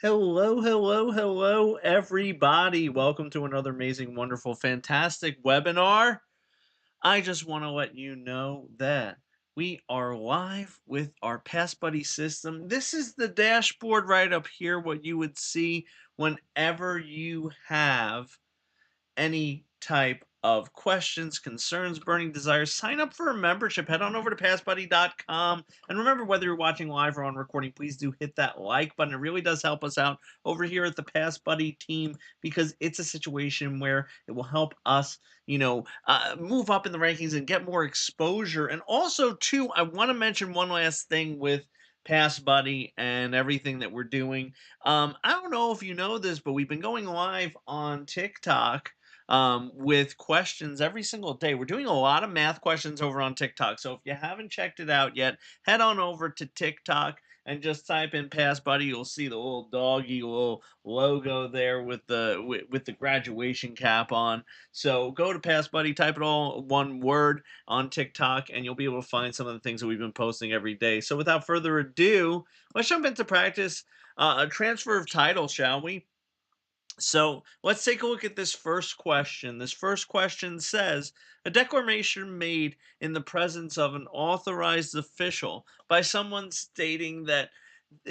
Hello, hello, hello, everybody. Welcome to another amazing, wonderful, fantastic webinar. I just want to let you know that we are live with our Pass Buddy system. This is the dashboard right up here, what you would see whenever you have any type of questions, concerns, burning desires, sign up for a membership. Head on over to passbuddy.com. And remember, whether you're watching live or on recording, please do hit that like button. It really does help us out over here at the Pass Buddy team because it's a situation where it will help us, move up in the rankings and get more exposure. And also, too, I want to mention one last thing with Pass Buddy and everything that we're doing. I don't know if you know this, but we've been going live on TikTok with questions every single day. We're doing a lot of math questions over on TikTok. So if you haven't checked it out yet, head on over to TikTok and just type in Pass Buddy. You'll see the little doggy little logo there with the graduation cap on. So go to Pass Buddy, type it all one word on TikTok, and you'll be able to find some of the things that we've been posting every day. So without further ado, let's jump into practice. A transfer of title, shall we? So let's take a look at this first question. This first question says a declaration made in the presence of an authorized official by someone stating that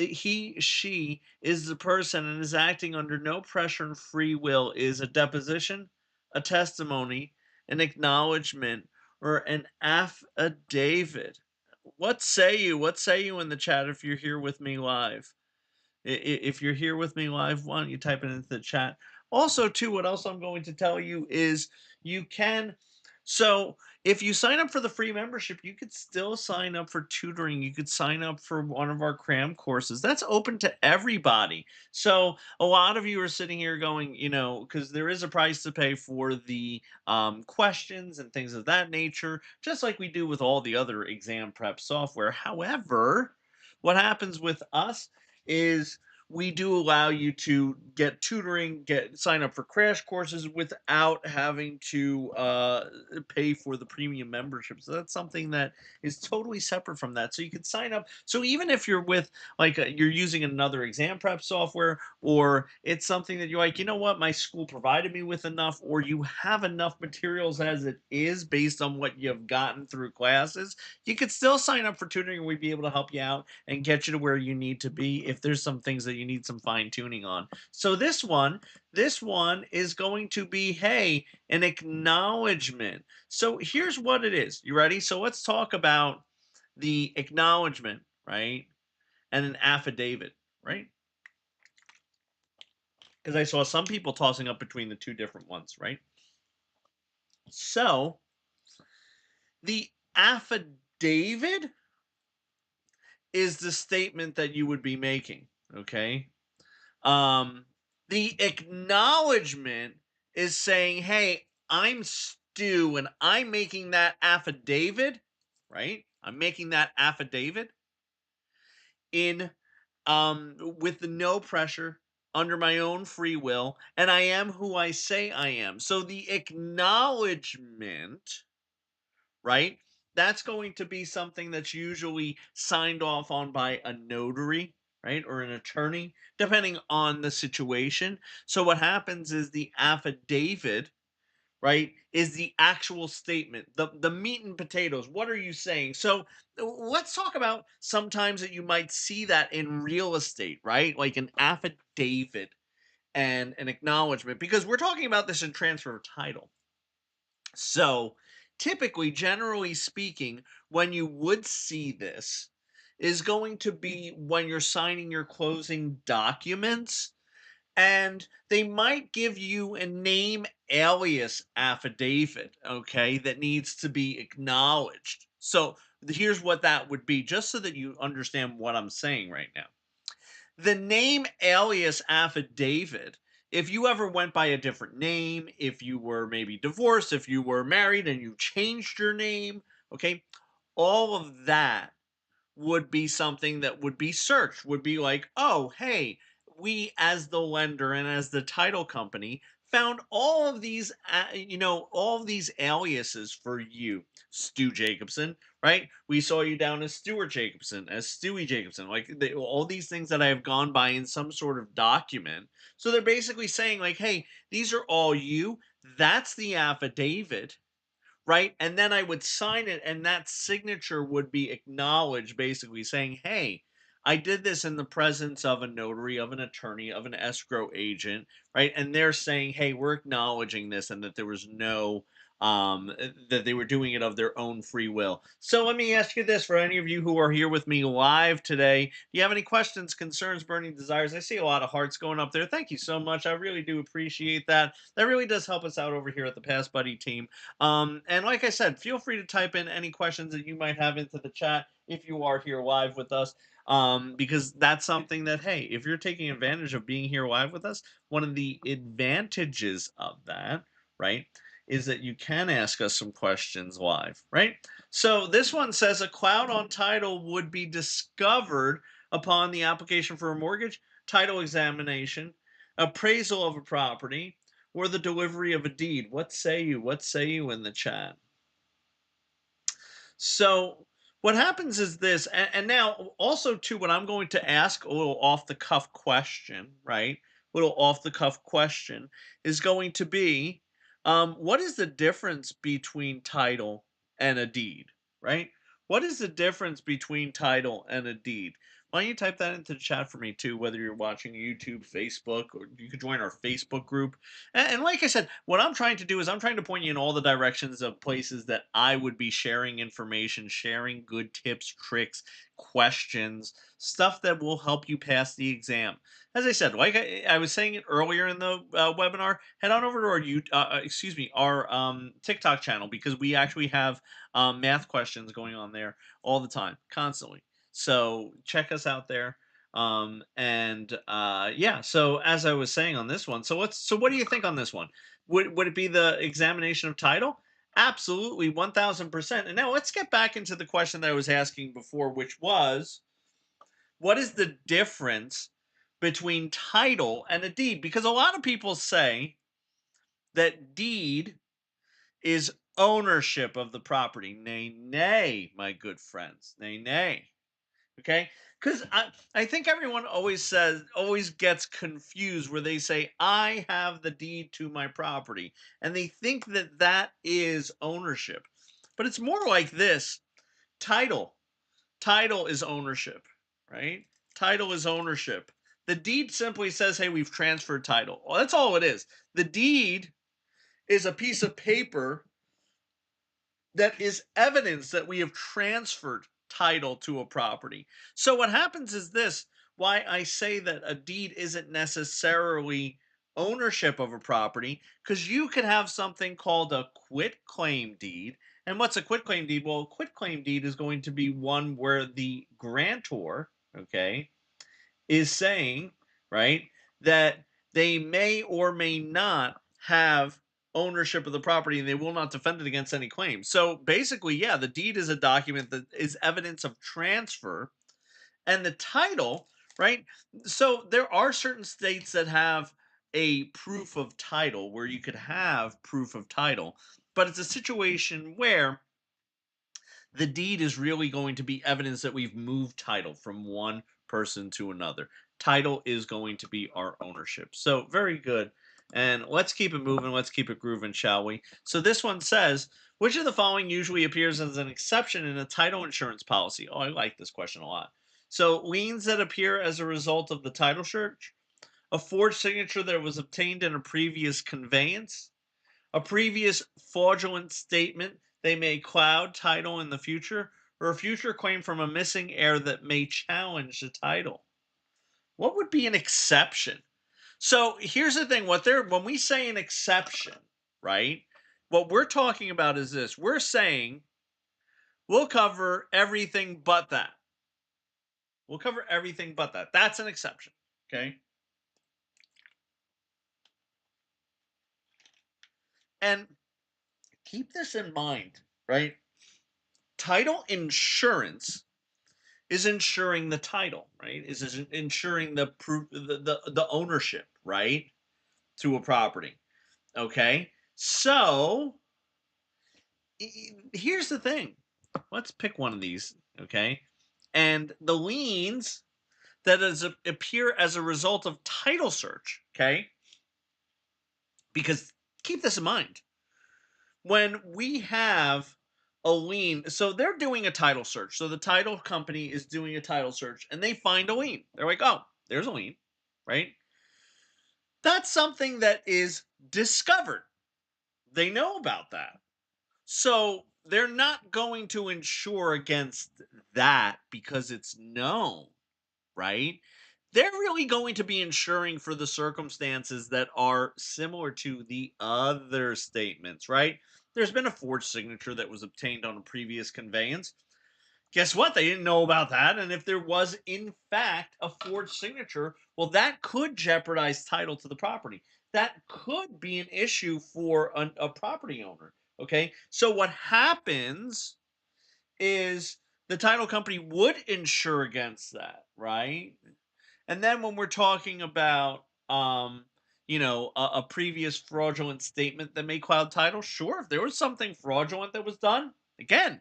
she is the person and is acting under no pressure and free will is a deposition, a testimony, an acknowledgement, or an affidavit. What say you? What say you in the chat if you're here with me live? If you're here with me live, why don't you type it into the chat? Also, too, what else I'm going to tell you is you can. So, if you sign up for the free membership, you could still sign up for tutoring. You could sign up for one of our cram courses. That's open to everybody. So, a lot of you are sitting here going, because there is a price to pay for the questions and things of that nature, just like we do with all the other exam prep software. However, what happens with us is we do allow you to get tutoring, get sign up for crash courses without having to pay for the premium membership. So that's something that is totally separate from that. So you can sign up. So even if you're with you're using another exam prep software, or it's something that you're like, you know what, my school provided me with enough, or you have enough materials as it is based on what you've gotten through classes, you could still sign up for tutoring, and we'd be able to help you out and get you to where you need to be if there's some things that you need some fine tuning on. So this one is going to be, hey, an acknowledgement. So here's what it is. You ready? So let's talk about the acknowledgement, right? And an affidavit, right? Because I saw some people tossing up between the two different ones, right? So the affidavit is the statement that you would be making, okay? Um, the acknowledgement is saying, "Hey, I'm Stu, and I'm making that affidavit, right? I'm making that affidavit in with the no pressure, under my own free will, and I am who I say I am." So the acknowledgement, right? That's going to be something that's usually signed off on by a notary, right? Or an attorney, depending on the situation. So what happens is the affidavit, right, is the actual statement, the meat and potatoes. What are you saying? So let's talk about sometimes that you might see that in real estate, right? Like an affidavit and an acknowledgement, because we're talking about this in transfer of title. So, typically, generally speaking, when you would see this is going to be when you're signing your closing documents, and they might give you a name alias affidavit, okay, that needs to be acknowledged. So, here's what that would be, just so that you understand what I'm saying right now. The name alias affidavit, if you ever went by a different name, if you were maybe divorced, if you were married and you changed your name, okay, all of that would be something that would be searched, would be like, oh, hey, we as the lender and as the title company found all of these, all of these aliases for you, Stu Jacobson, right? We saw you down as Stuart Jacobson, as Stewie Jacobson, like all these things that I have gone by in some sort of document. So they're basically saying, like, hey, these are all you. That's the affidavit, right? And then I would sign it, and that signature would be acknowledged, basically saying, hey, I did this in the presence of a notary, of an attorney, of an escrow agent, right? And they're saying, hey, we're acknowledging this, and that there was no that they were doing it of their own free will. So let me ask you this, for any of you who are here with me live today, do you have any questions, concerns, burning desires? I see a lot of hearts going up there. Thank you so much. I really do appreciate that. That really does help us out over here at the Pass Buddy team. And like I said, feel free to type in any questions that you might have into the chat if you are here live with us. Because that's something that, hey, if you're taking advantage of being here live with us, one of the advantages of that, right, is that you can ask us some questions live, right? So this one says a cloud on title would be discovered upon the application for a mortgage, title examination, appraisal of a property, or the delivery of a deed. What say you? What say you in the chat? So what happens is this, and now also too, what I'm going to ask, a little off the cuff question, right? A little off the cuff question is going to be, what is the difference between title and a deed, right? What is the difference between title and a deed? Why don't you type that into the chat for me too, whether you're watching YouTube, Facebook, or you could join our Facebook group. And like I said, what I'm trying to do is I'm trying to point you in all the directions of places that I would be sharing information, sharing good tips, tricks, questions, stuff that will help you pass the exam. As I said, like I was saying it earlier in the webinar, head on over to our our TikTok channel, because we actually have math questions going on there all the time, constantly. So check us out there. Yeah, so as I was saying on this one, so what do you think on this one? Would it be the examination of title? Absolutely, 1000%. And now let's get back into the question that I was asking before, which was, what is the difference between title and a deed? Because a lot of people say that deed is ownership of the property. Nay, nay, my good friends. Nay, nay. Okay? Because I think everyone always gets confused where they say, I have the deed to my property. And they think that that is ownership. But it's more like this: title. Title is ownership, right? Title is ownership. The deed simply says, hey, we've transferred title. Well, that's all it is. The deed is a piece of paper that is evidence that we have transferred title to a property. So what happens is this: why I say that a deed isn't necessarily ownership of a property, because you could have something called a quit claim deed. And what's a quit claim deed? Well, a quit claim deed is going to be one where the grantor, okay, is saying, right, that they may or may not have ownership of the property, and they will not defend it against any claim. So basically, yeah, the deed is a document that is evidence of transfer, and the title, right? So there are certain states that have a proof of title, where you could have proof of title, but it's a situation where the deed is really going to be evidence that we've moved title from one person to another. Title is going to be our ownership. So very good. And let's keep it moving. Let's keep it grooving, shall we? So this one says, which of the following usually appears as an exception in a title insurance policy? Oh, I like this question a lot. So liens that appear as a result of the title search, a forged signature that was obtained in a previous conveyance, a previous fraudulent statement they may cloud title in the future, or a future claim from a missing heir that may challenge the title. What would be an exception? So here's the thing: when we say an exception, right? What we're talking about is this: we're saying we'll cover everything but that. We'll cover everything but that. That's an exception. Okay. And keep this in mind, right? Title insurance is insuring the title, right? Is ensuring the proof, the ownership, right, to a property. Okay. So here's the thing. Let's pick one of these. Okay. And the liens appear as a result of title search. Okay. Because keep this in mind, when we have a lien, so they're doing a title search. So the title company is doing a title search and they find a lien. They're like, oh, there's a lien, right? That's something that is discovered. They know about that. So they're not going to insure against that because it's known, right? They're really going to be insuring for the circumstances that are similar to the other statements, right? There's been a forged signature that was obtained on a previous conveyance. Guess what? They didn't know about that. And if there was, in fact, a forged signature, well, that could jeopardize title to the property. That could be an issue for a property owner. Okay. So what happens is the title company would insure against that, right? And then when we're talking about, a previous fraudulent statement that may cloud title, sure, if there was something fraudulent that was done, again,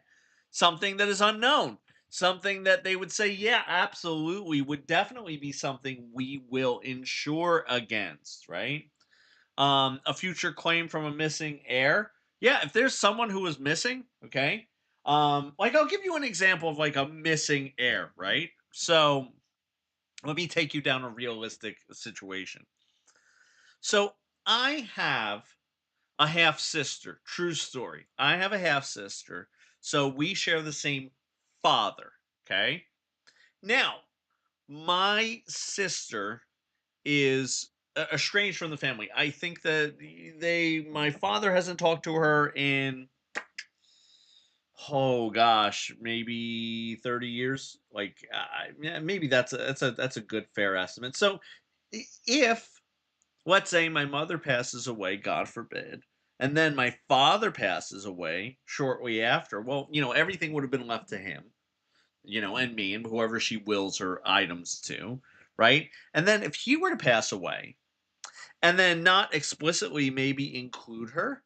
something that is unknown, something that they would say, yeah, absolutely, would definitely be something we will insure against, right? A future claim from a missing heir. Yeah, if there's someone who was missing, okay. Like I'll give you an example of like a missing heir, right? So let me take you down a realistic situation. So I have a half sister. True story. I have a half sister. So we share the same father. Okay. Now, my sister is estranged from the family. I think that my father hasn't talked to her in, oh gosh, maybe 30 years. Like, yeah, maybe that's a good fair estimate. So, if let's say my mother passes away, God forbid, and then my father passes away shortly after, well, everything would have been left to him, and me and whoever she wills her items to, right? And then if he were to pass away, and then not explicitly maybe include her,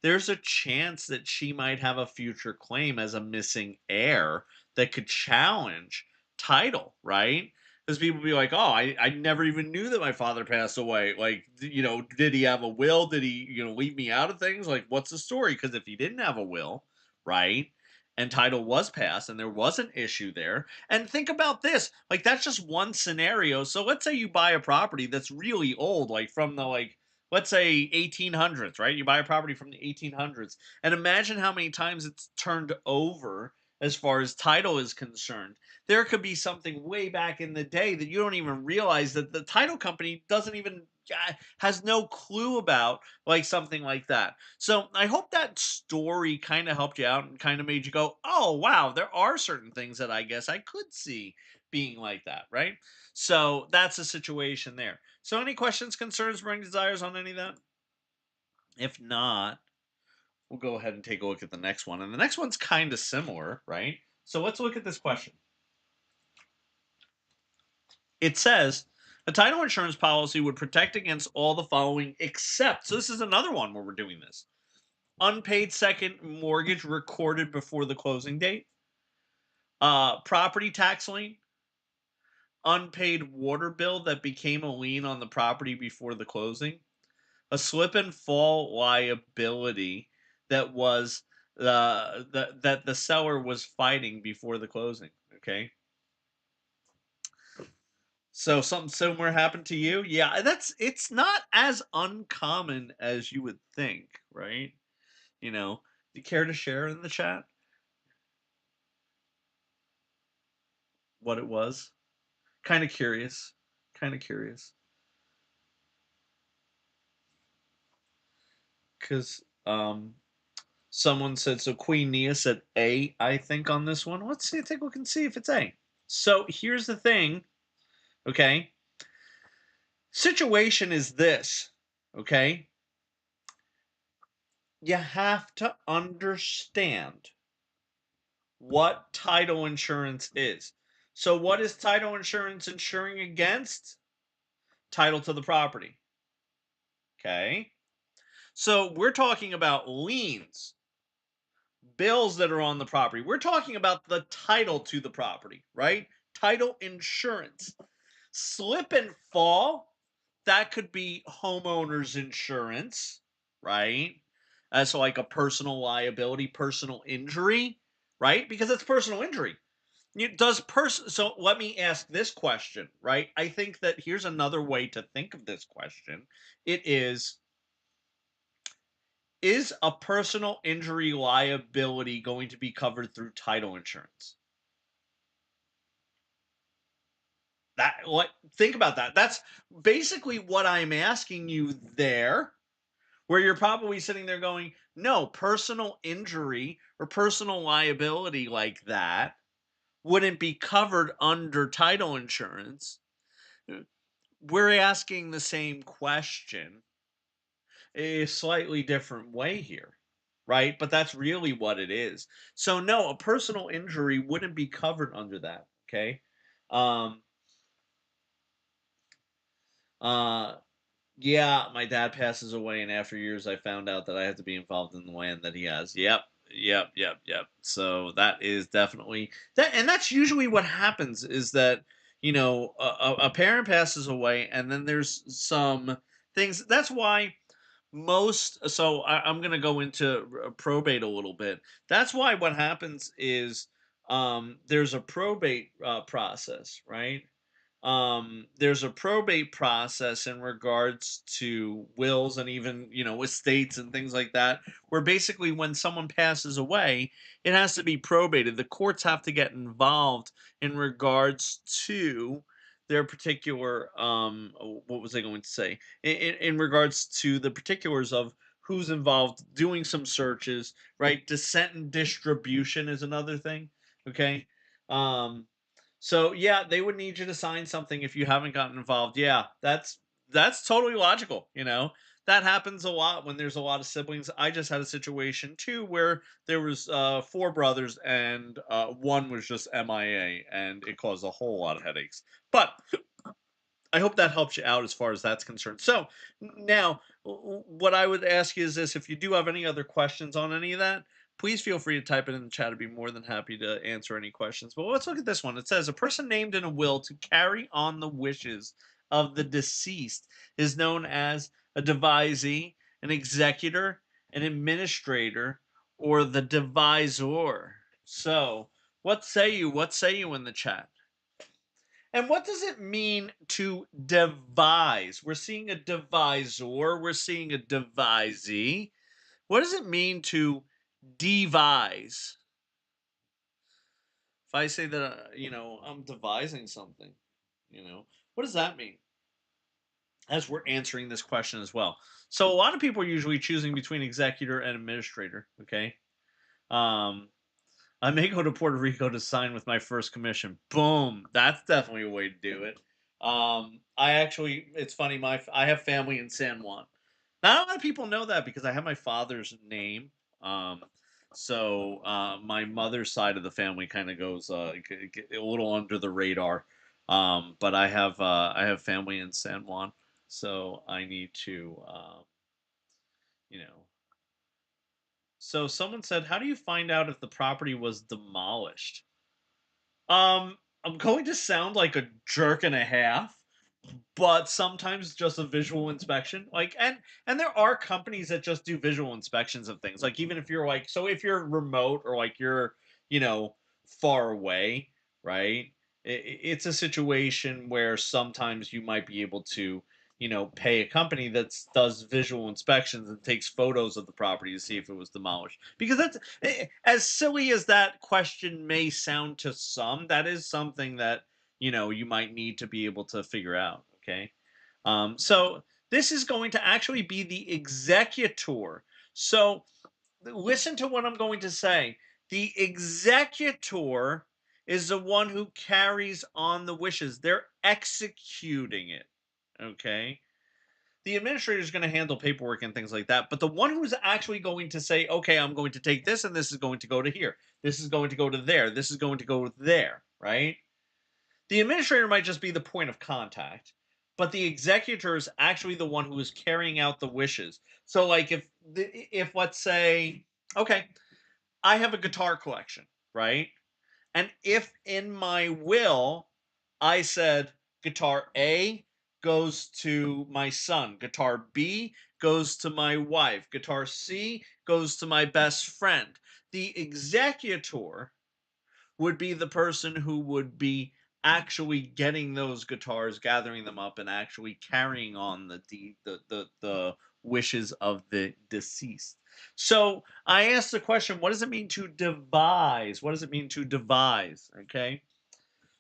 there's a chance that she might have a future claim as a missing heir that could challenge title, right? Because people be like, oh, I never even knew that my father passed away. Like, did he have a will? Did he, leave me out of things? Like, what's the story? Because if he didn't have a will, right? And title was passed and there was an issue there. And think about this, like, that's just one scenario. So let's say you buy a property that's really old, like from the, like, let's say 1800s, right? You buy a property from the 1800s and imagine how many times it's turned over as far as title is concerned. There could be something way back in the day that you don't even realize that the title company doesn't even has no clue about, like something like that. So I hope that story kind of helped you out and kind of made you go, "Oh, wow, there are certain things that I guess I could see being like that," right? So that's the situation there. So, any questions, concerns, burning desires on any of that? If not, we'll go ahead and take a look at the next one. And the next one's kind of similar, right? So, let's look at this question. It says a title insurance policy would protect against all the following except, so this is another one where we're doing this: unpaid second mortgage recorded before the closing date, property tax lien, unpaid water bill that became a lien on the property before the closing, a slip and fall liability that was that the seller was fighting before the closing. Okay, so something similar happened to you. Yeah, it's not as uncommon as you would think, right? Do you care to share in the chat what it was? Kind of curious. Kind of curious because someone said, so Queen Nia said A, I think, on this one. Let's see. I think we can see if it's A. So here's the thing, okay? Situation is this, okay? You have to understand what title insurance is. So, what is title insurance insuring against? Title to the property, okay? So we're talking about liens, bills that are on the property. We're talking about the title to the property, right? Title insurance. Slip and fall, that could be homeowners insurance, right? So like a personal liability, personal injury, right? Because it's personal injury. So let me ask this question, right? I think that here's another way to think of this question. It is a personal injury liability going to be covered through title insurance? That what Think about that. That's basically what I'm asking you there, where you're probably sitting there going, "No, personal injury or personal liability like that wouldn't be covered under title insurance." Uh, We're asking the same question a slightly different way here, right? But that's really what it is. So no, a personal injury wouldn't be covered under that, okay? Um uh Yeah, my dad passes away, and after years, I found out that I had to be involved in the land that he has. Yep. So that is definitely that, and that's usually what happens. Is that a parent passes away, and then there's some things. That's why most. So I'm going to go into probate a little bit. That's why what happens is there's a probate process, right? There's a probate process in regards to wills and even estates and things like that, where basically when someone passes away, it has to be probated. The courts have to get involved in regards to their particular what was I going to say, in regards to the particulars of who's involved, doing some searches, right? Descent and distribution is another thing. Okay. So yeah, they would need you to sign something if you haven't gotten involved. Yeah, that's totally logical, That happens a lot when there's a lot of siblings. I just had a situation too where there was four brothers, and one was just MIA, and it caused a whole lot of headaches. But I hope that helps you out as far as that's concerned. So now, what I would ask you is this: if you do have any other questions on any of that, please feel free to type it in the chat. I'd be more than happy to answer any questions. But let's look at this one. It says a person named in a will to carry on the wishes of the deceased is known as a devisee, an executor, an administrator, or the devisor. So, what say you? What say you in the chat? And what does it mean to devise? We're seeing a devisor, we're seeing a devisee. What does it mean to devise? If I say that, I'm devising something, what does that mean? As we're answering this question as well. So a lot of people are usually choosing between executor and administrator. Okay. Um, I may go to Puerto Rico to sign with my first commission. Boom. That's definitely a way to do it. It's funny. I have family in San Juan. Not a lot of people know that because I have my father's name. Um, my mother's side of the family kind of goes a little under the radar. But I have family in San Juan, so I need to, you know, so someone said, "How do you find out if the property was demolished?" I'm going to sound like a jerk and a half, but sometimes just a visual inspection. And there are companies that just do visual inspections of things. Like even if you're if you're remote or like you're, you know, far away, right? It's a situation where sometimes you might be able to, pay a company that does visual inspections and takes photos of the property to see if it was demolished. Because as silly as that question may sound to some, that is something that you might need to be able to figure out. Okay. So this is going to actually be the executor. So listen to what I'm going to say. The executor is the one who carries on the wishes. They're executing it. Okay. The administrator is going to handle paperwork and things like that. But the one who's actually going to say, okay, I'm going to take this and this is going to go to here. This is going to go to there. This is going to go there. Right. The administrator might just be the point of contact, but the executor is actually the one who is carrying out the wishes. So like if let's say, okay, I have a guitar collection, right? And if in my will I said guitar A goes to my son, guitar B goes to my wife, guitar C goes to my best friend, the executor would be the person who would be actually getting those guitars, gathering them up, and actually carrying on the wishes of the deceased. So I asked the question, what does it mean to devise? What does it mean to devise? Okay.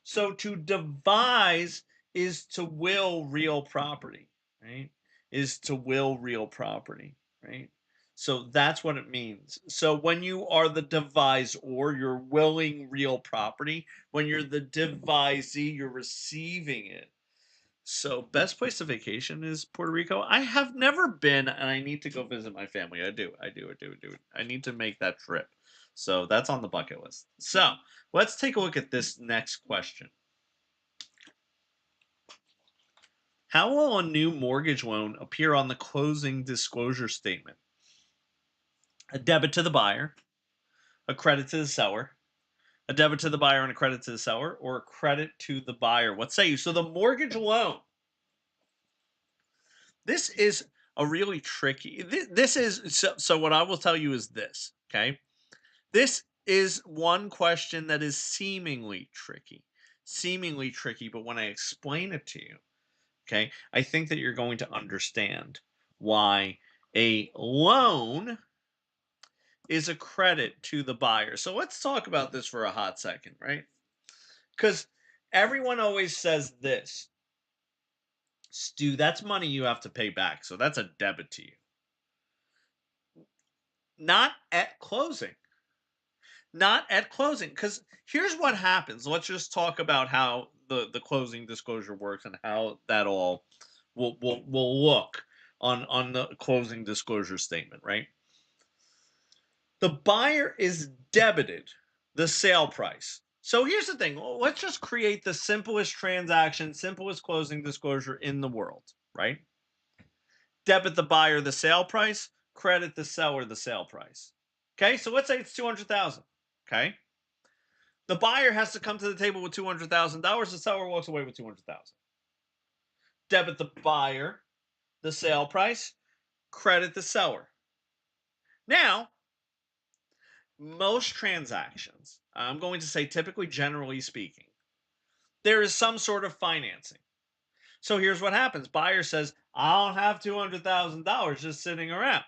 So to devise is to will real property, right? Is to will real property, right? So that's what it means. So when you are the devise or you're willing real property, when you're the devisee, you're receiving it. So best place to vacation is Puerto Rico. I have never been, and I need to go visit my family. I do. I need to make that trip. So that's on the bucket list. So let's take a look at this next question. How will a new mortgage loan appear on the closing disclosure statement? A debit to the buyer, a credit to the seller, a debit to the buyer and a credit to the seller, or a credit to the buyer. What say you? So the mortgage loan. This is a really tricky. This is so. What I will tell you is this. Okay, this is one question that is seemingly tricky. But when I explain it to you, okay, I think that you're going to understand why a loan is a credit to the buyer. So let's talk about this for a hot second, right? Because everyone always says this, Stu, that's money you have to pay back. So that's a debit to you. Not at closing. Not at closing. Because here's what happens. Let's just talk about how the closing disclosure works and how that all will look on the closing disclosure statement, right? The buyer is debited the sale price. So here's the thing. Let's just create the simplest transaction, simplest closing disclosure in the world, right? Debit the buyer the sale price, credit the seller the sale price. Okay, so let's say it's 200,000. Okay, the buyer has to come to the table with $200,000. The seller walks away with 200,000. Debit the buyer the sale price, credit the seller. Now, most transactions, I'm going to say typically, generally speaking, there is some sort of financing. So here's what happens. Buyer says, I don't have $200,000 just sitting around.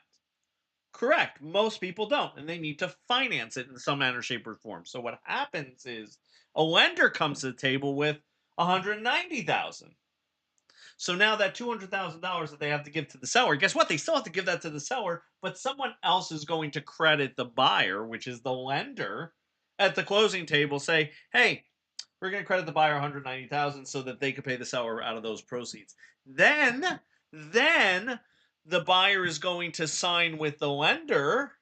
Correct. Most people don't, and they need to finance it in some manner, shape, or form. So what happens is a lender comes to the table with 190,000. So now that $200,000 that they have to give to the seller, guess what? They still have to give that to the seller, but someone else is going to credit the buyer, which is the lender, at the closing table. Say, hey, we're going to credit the buyer 190,000 so that they could pay the seller out of those proceeds. Then the buyer is going to sign with the lender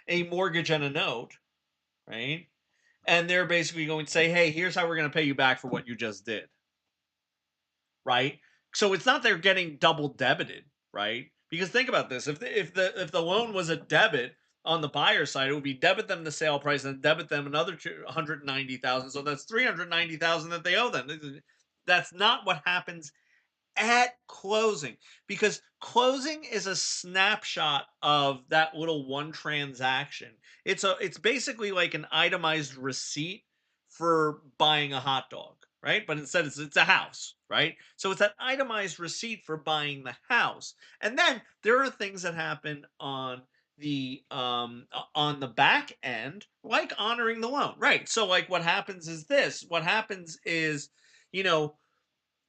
a mortgage and a note, right? And they're basically going to say, hey, here's how we're going to pay you back for what you just did, right? So it's not they're getting double debited, right? Because think about this: if the loan was a debit on the buyer side, it would be debit them the sale price and debit them another 290,000. So that's 390,000 that they owe them. That's not what happens at closing, because closing is a snapshot of that little one transaction. It's basically like an itemized receipt for buying a hot dog, right? But instead it's a house, right? So it's that itemized receipt for buying the house. And then there are things that happen on the back end, like honoring the loan, right? So like what happens is this. What happens is, you know,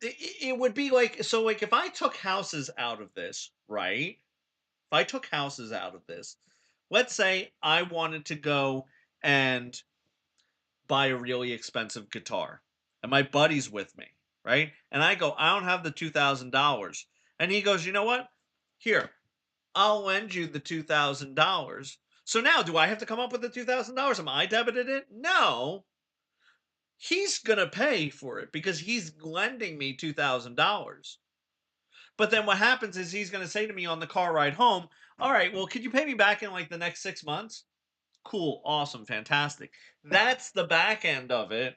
it would be like, so like if I took houses out of this, right? If I took houses out of this, let's say I wanted to go and buy a really expensive guitar, and my buddy's with me, right? And I go, I don't have the $2,000, and he goes, you know what? Here, I'll lend you the $2,000. So now, do I have to come up with the $2,000? Am I debited it? No, he's going to pay for it because he's lending me $2,000. But then what happens is he's going to say to me on the car ride home, all right, well, could you pay me back in like the next 6 months? Cool, awesome, fantastic. That's the back end of it.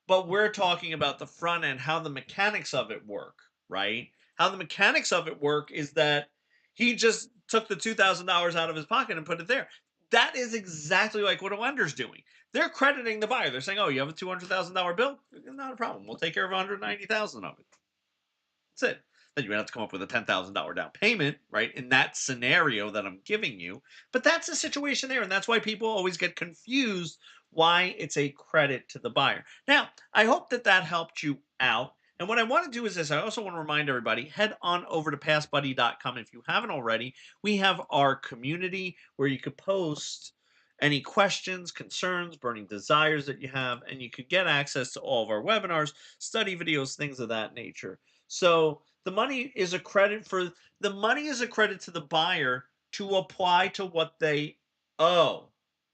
But we're talking about the front end, how the mechanics of it work, right? How the mechanics of it work is that he just took the $2,000 out of his pocket and put it there. That is exactly like what a lender's doing. They're crediting the buyer. They're saying, "Oh, you have a $200,000 bill? Not a problem. We'll take care of 190,000 of it." That's it. Then you have to come up with a $10,000 down payment, right? In that scenario that I'm giving you. But that's the situation there. And that's why people always get confused why it's a credit to the buyer. Now, I hope that that helped you out. And what I want to do is this, I also want to remind everybody, head on over to passbuddy.com if you haven't already. We have our community where you could post any questions, concerns, burning desires that you have, and you could get access to all of our webinars, study videos, things of that nature. So the money is a credit to the buyer to apply to what they owe,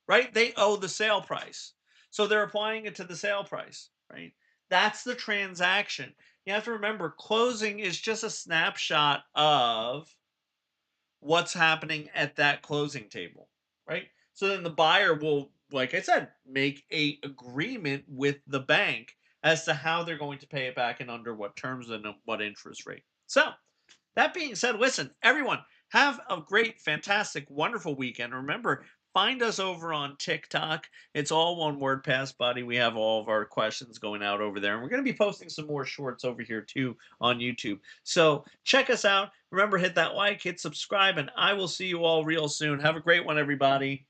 right? They owe the sale price. So they're applying it to the sale price, right? That's the transaction. You have to remember closing is just a snapshot of what's happening at that closing table, right? So then the buyer will, like I said, make a agreement with the bank as to how they're going to pay it back and under what terms and what interest rate. So that being said, listen, everyone, have a great, fantastic, wonderful weekend. Remember, find us over on TikTok. It's all one word, Pass Buddy. We have all of our questions going out over there. And we're going to be posting some more shorts over here too on YouTube. So check us out. Remember, hit that like, hit subscribe, and I will see you all real soon. Have a great one, everybody.